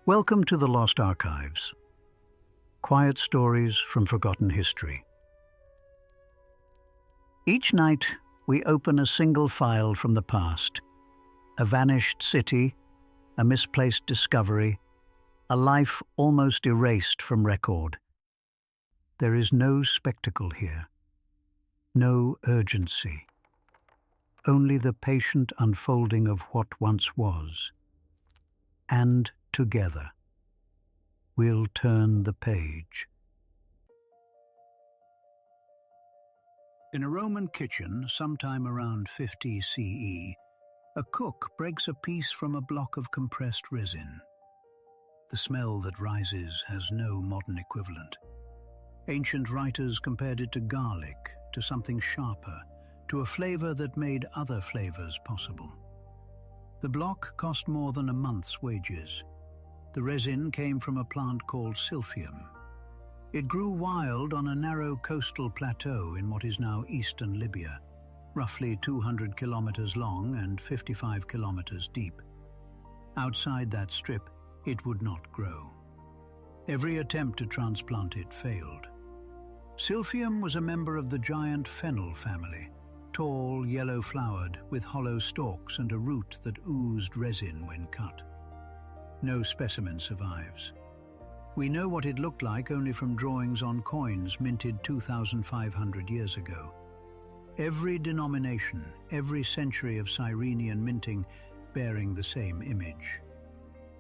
Welcome to the Lost Archives. Quiet stories from forgotten history. Each night, we open a single file from the past. A vanished city, a misplaced discovery, a life almost erased from record. There is no spectacle here, no urgency, only the patient unfolding of what once was. And together, we'll turn the page. In a Roman kitchen, sometime around 50 CE, a cook breaks a piece from a block of compressed resin. The smell that rises has no modern equivalent. Ancient writers compared it to garlic, to something sharper, to a flavor that made other flavors possible. The block cost more than a month's wages. The resin came from a plant called Silphium. It grew wild on a narrow coastal plateau in what is now eastern Libya, roughly 200 kilometers long and 55 kilometers deep. Outside that strip, it would not grow. Every attempt to transplant it failed. Silphium was a member of the giant fennel family, tall, yellow-flowered, with hollow stalks and a root that oozed resin when cut. No specimen survives. We know what it looked like only from drawings on coins minted 2,500 years ago. Every denomination, every century of Cyrenian minting bearing the same image.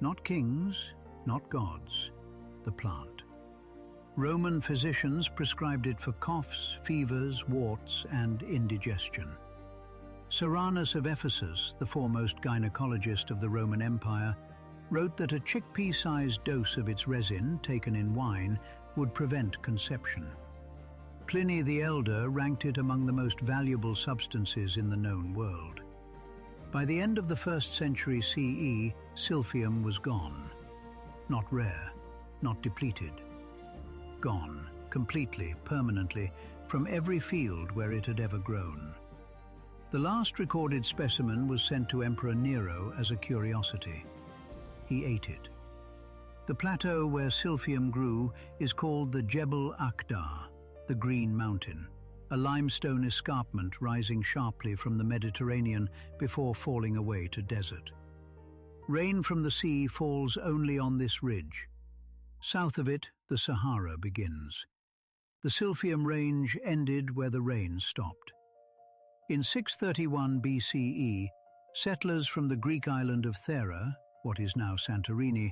Not kings, not gods, the plant. Roman physicians prescribed it for coughs, fevers, warts, and indigestion. Cyrene of Ephesus, the foremost gynecologist of the Roman Empire, wrote that a chickpea-sized dose of its resin, taken in wine, would prevent conception. Pliny the Elder ranked it among the most valuable substances in the known world. By the end of the 1st century CE, Silphium was gone. Not rare, not depleted. Gone, completely, permanently, from every field where it had ever grown. The last recorded specimen was sent to Emperor Nero as a curiosity. He ate it. The plateau where Silphium grew is called the Jebel Akhdar, the Green Mountain, a limestone escarpment rising sharply from the Mediterranean before falling away to desert. Rain from the sea falls only on this ridge. South of it, the Sahara begins. The Silphium range ended where the rain stopped. In 631 BCE, settlers from the Greek island of Thera, what is now Santorini,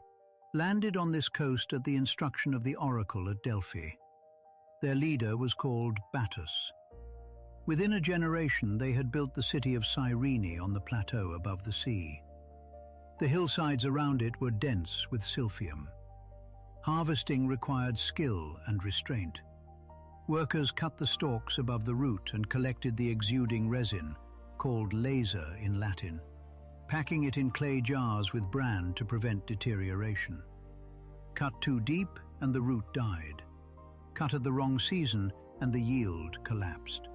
landed on this coast at the instruction of the oracle at Delphi. Their leader was called Battus. Within a generation, they had built the city of Cyrene on the plateau above the sea. The hillsides around it were dense with Silphium. Harvesting required skill and restraint. Workers cut the stalks above the root and collected the exuding resin, called laser in Latin, packing it in clay jars with bran to prevent deterioration. Cut too deep and the root died. Cut at the wrong season and the yield collapsed.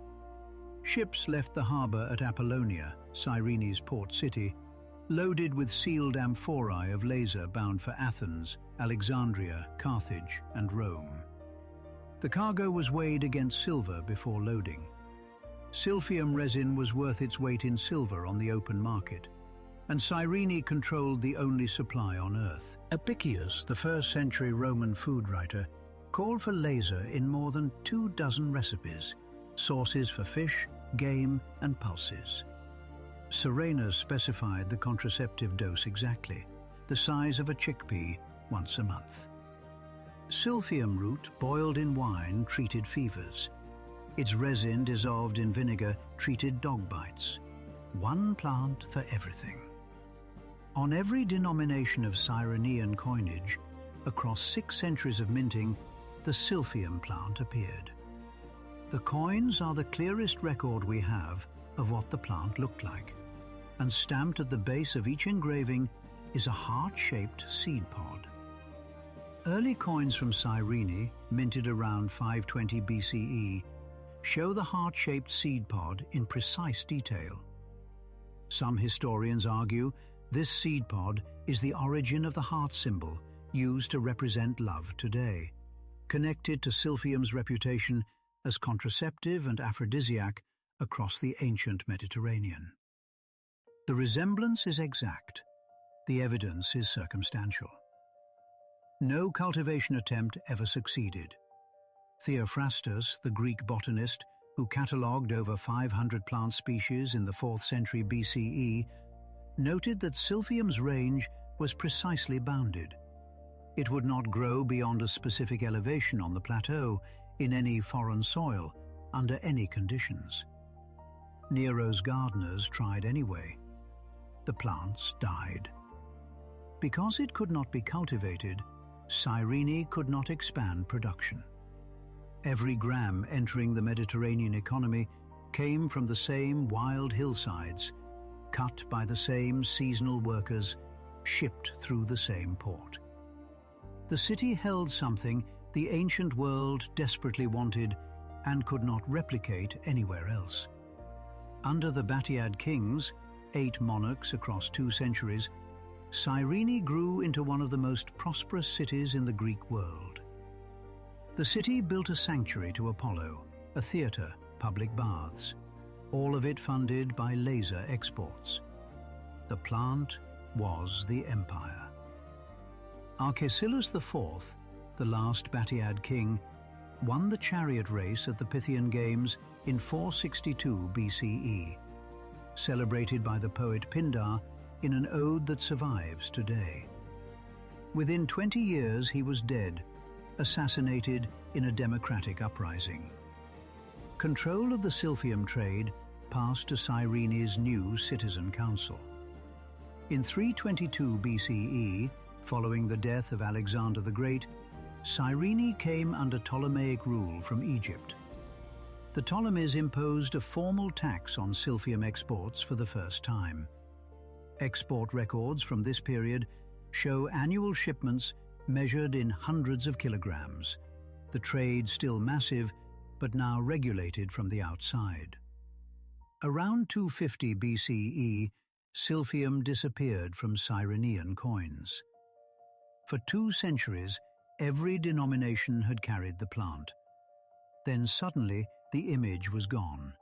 Ships left the harbor at Apollonia, Cyrene's port city, loaded with sealed amphorae of laser bound for Athens, Alexandria, Carthage, and Rome. The cargo was weighed against silver before loading. Silphium resin was worth its weight in silver on the open market, and Cyrene controlled the only supply on Earth. Apicius, the 1st century Roman food writer, called for laser in more than 24 recipes, sauces for fish, game, and pulses. Cyrene specified the contraceptive dose exactly, the size of a chickpea, once a month. Silphium root boiled in wine treated fevers. Its resin dissolved in vinegar treated dog bites. One plant for everything. On every denomination of Cyrenean coinage, across 6 centuries of minting, the Silphium plant appeared. The coins are the clearest record we have of what the plant looked like, and stamped at the base of each engraving is a heart-shaped seed pod. Early coins from Cyrene, minted around 520 BCE, show the heart-shaped seed pod in precise detail. Some historians argue this seed pod is the origin of the heart symbol used to represent love today, connected to Silphium's reputation as contraceptive and aphrodisiac across the ancient Mediterranean. The resemblance is exact. The evidence is circumstantial. No cultivation attempt ever succeeded. Theophrastus, the Greek botanist who catalogued over 500 plant species in the 4th century BCE, noted that Silphium's range was precisely bounded. It would not grow beyond a specific elevation on the plateau, in any foreign soil, under any conditions. Nero's gardeners tried anyway. The plants died. Because it could not be cultivated, Cyrene could not expand production. Every gram entering the Mediterranean economy came from the same wild hillsides, cut by the same seasonal workers, shipped through the same port. The city held something the ancient world desperately wanted and could not replicate anywhere else. Under the Batiad kings, 8 monarchs across 2 centuries, Cyrene grew into one of the most prosperous cities in the Greek world. The city built a sanctuary to Apollo, a theatre, public baths, all of it funded by laser exports. The plant was the empire. Arcesilaus IV, the last Batiad king, won the chariot race at the Pythian Games in 462 BCE, celebrated by the poet Pindar in an ode that survives today. Within 20 years he was dead, assassinated in a democratic uprising. Control of the Silphium trade passed to Cyrene's new citizen council. In 322 BCE, following the death of Alexander the Great, Cyrene came under Ptolemaic rule from Egypt. The Ptolemies imposed a formal tax on Silphium exports for the first time. Export records from this period show annual shipments measured in hundreds of kilograms, the trade still massive but now regulated from the outside. Around 250 BCE, Silphium disappeared from Cyrenean coins. For 2 centuries, every denomination had carried the plant. Then suddenly, the image was gone,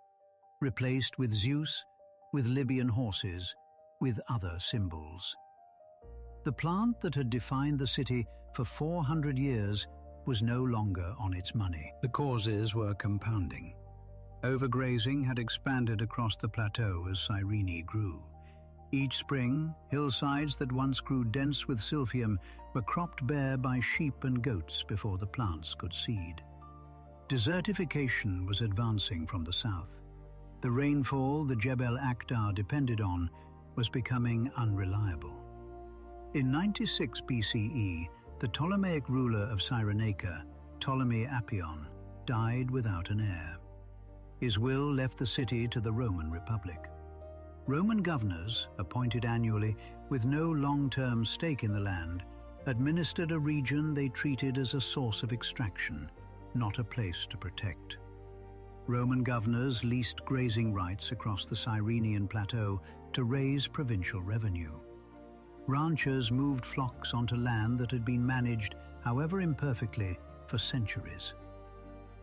replaced with Zeus, with Libyan horses, with other symbols. The plant that had defined the city for 400 years was no longer on its money. The causes were compounding. Overgrazing had expanded across the plateau as Cyrene grew. Each spring, hillsides that once grew dense with Silphium were cropped bare by sheep and goats before the plants could seed. Desertification was advancing from the south. The rainfall the Jebel Akhdar depended on was becoming unreliable. In 96 BCE, the Ptolemaic ruler of Cyrenaica, Ptolemy Apion, died without an heir. His will left the city to the Roman Republic. Roman governors, appointed annually with no long-term stake in the land, administered a region they treated as a source of extraction, not a place to protect. Roman governors leased grazing rights across the Cyrenian plateau to raise provincial revenue. Ranchers moved flocks onto land that had been managed, however imperfectly, for centuries.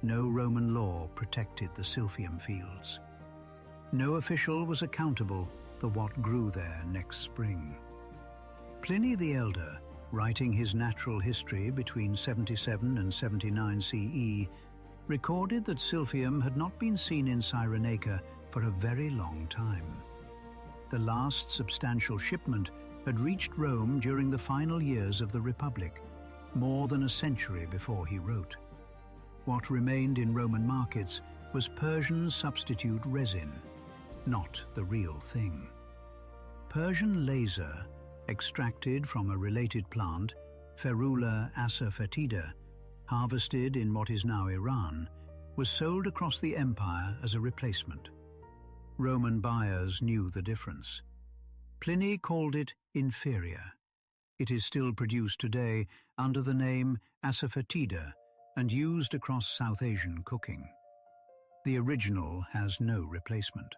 No Roman law protected the Silphium fields. No official was accountable for what grew there next spring. Pliny the Elder, writing his natural history between 77 and 79 CE, recorded that Silphium had not been seen in Cyrenaica for a very long time. The last substantial shipment had reached Rome during the final years of the Republic, more than a century before he wrote. What remained in Roman markets was Persian substitute resin, not the real thing. Persian laser, extracted from a related plant, Ferula asafoetida, harvested in what is now Iran, was sold across the empire as a replacement. Roman buyers knew the difference. Pliny called it inferior. It is still produced today under the name asafoetida and used across South Asian cooking. The original has no replacement.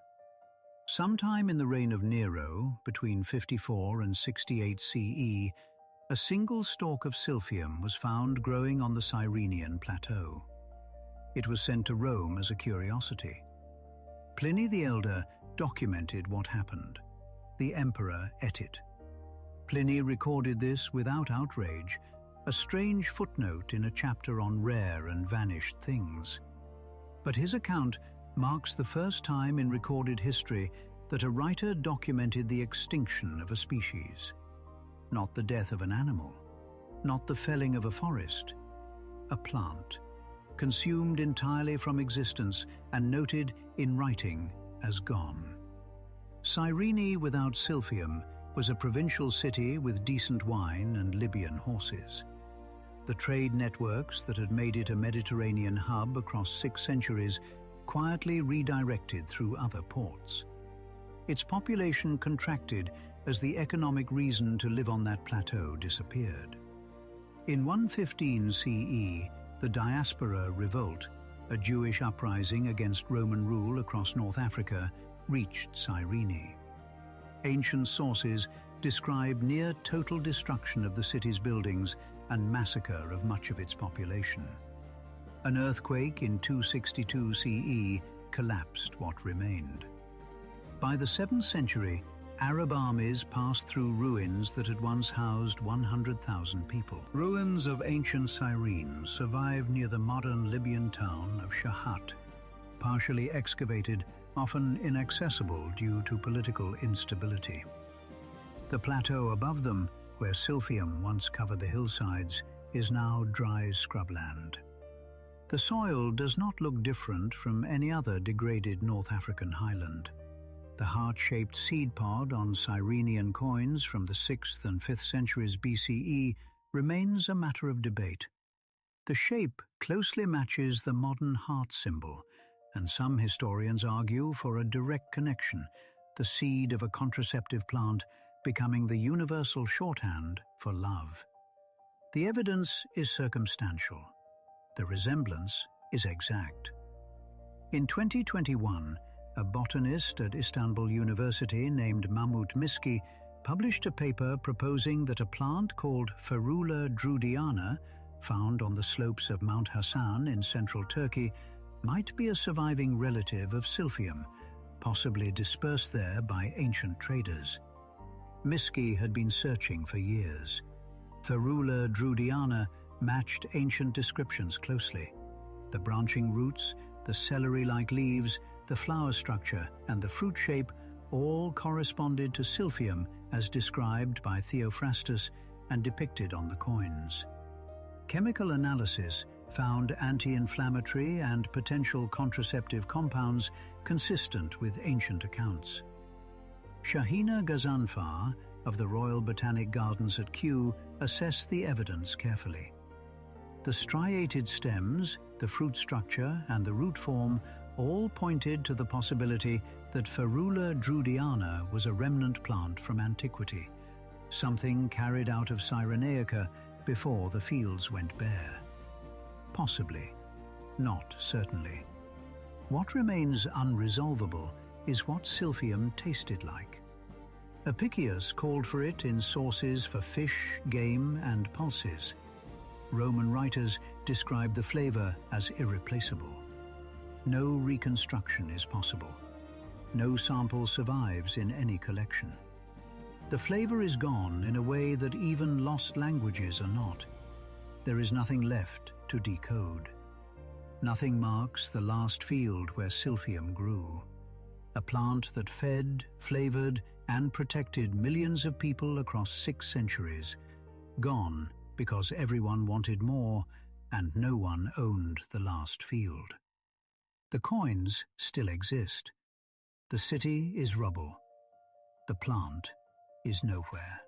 Sometime in the reign of Nero, between 54 and 68 CE, A single stalk of Silphium was found growing on the Cyrenian plateau. It was sent to Rome as a curiosity. Pliny the Elder documented what happened. The emperor ate it. Pliny recorded this without outrage, a strange footnote in a chapter on rare and vanished things. But his account marks the first time in recorded history that a writer documented the extinction of a species. Not the death of an animal, not the felling of a forest, a plant, consumed entirely from existence and noted in writing as gone. Cyrene without Silphium was a provincial city with decent wine and Libyan horses. The trade networks that had made it a Mediterranean hub across 6 centuries quietly redirected through other ports. Its population contracted as the economic reason to live on that plateau disappeared. In 115 CE, the Diaspora Revolt, a Jewish uprising against Roman rule across North Africa, reached Cyrene. Ancient sources describe near total destruction of the city's buildings and massacre of much of its population. An earthquake in 262 CE collapsed what remained. By the 7th century, Arab armies passed through ruins that had once housed 100,000 people. Ruins of ancient Cyrene survive near the modern Libyan town of Shahat, partially excavated, often inaccessible due to political instability. The plateau above them, where Silphium once covered the hillsides, is now dry scrubland. The soil does not look different from any other degraded North African highland. The heart-shaped seed pod on Cyrenian coins from the 6th and 5th centuries BCE remains a matter of debate. The shape closely matches the modern heart symbol, and some historians argue for a direct connection, the seed of a contraceptive plant becoming the universal shorthand for love. The evidence is circumstantial. The resemblance is exact. In 2021, a botanist at Istanbul University named Mahmut Miski published a paper proposing that a plant called Ferula drudiana, found on the slopes of Mount Hassan in central Turkey, might be a surviving relative of Silphium, possibly dispersed there by ancient traders. Miski had been searching for years. Ferula drudiana matched ancient descriptions closely. The branching roots, the celery-like leaves, the flower structure, and the fruit shape all corresponded to Silphium as described by Theophrastus and depicted on the coins. Chemical analysis found anti-inflammatory and potential contraceptive compounds consistent with ancient accounts. Shahina Ghazanfar of the Royal Botanic Gardens at Kew assessed the evidence carefully. The striated stems, the fruit structure, and the root form all pointed to the possibility that Ferula drudiana was a remnant plant from antiquity, something carried out of Cyrenaica before the fields went bare. Possibly, not certainly. What remains unresolvable is what Silphium tasted like. Apicius called for it in sources for fish, game, and pulses. Roman writers describe the flavor as irreplaceable. No reconstruction is possible. No sample survives in any collection. The flavor is gone in a way that even lost languages are not. There is nothing left to decode. Nothing marks the last field where Silphium grew. A plant that fed, flavored, and protected millions of people across 6 centuries. Gone because everyone wanted more and no one owned the last field. The coins still exist. The city is rubble. The plant is nowhere.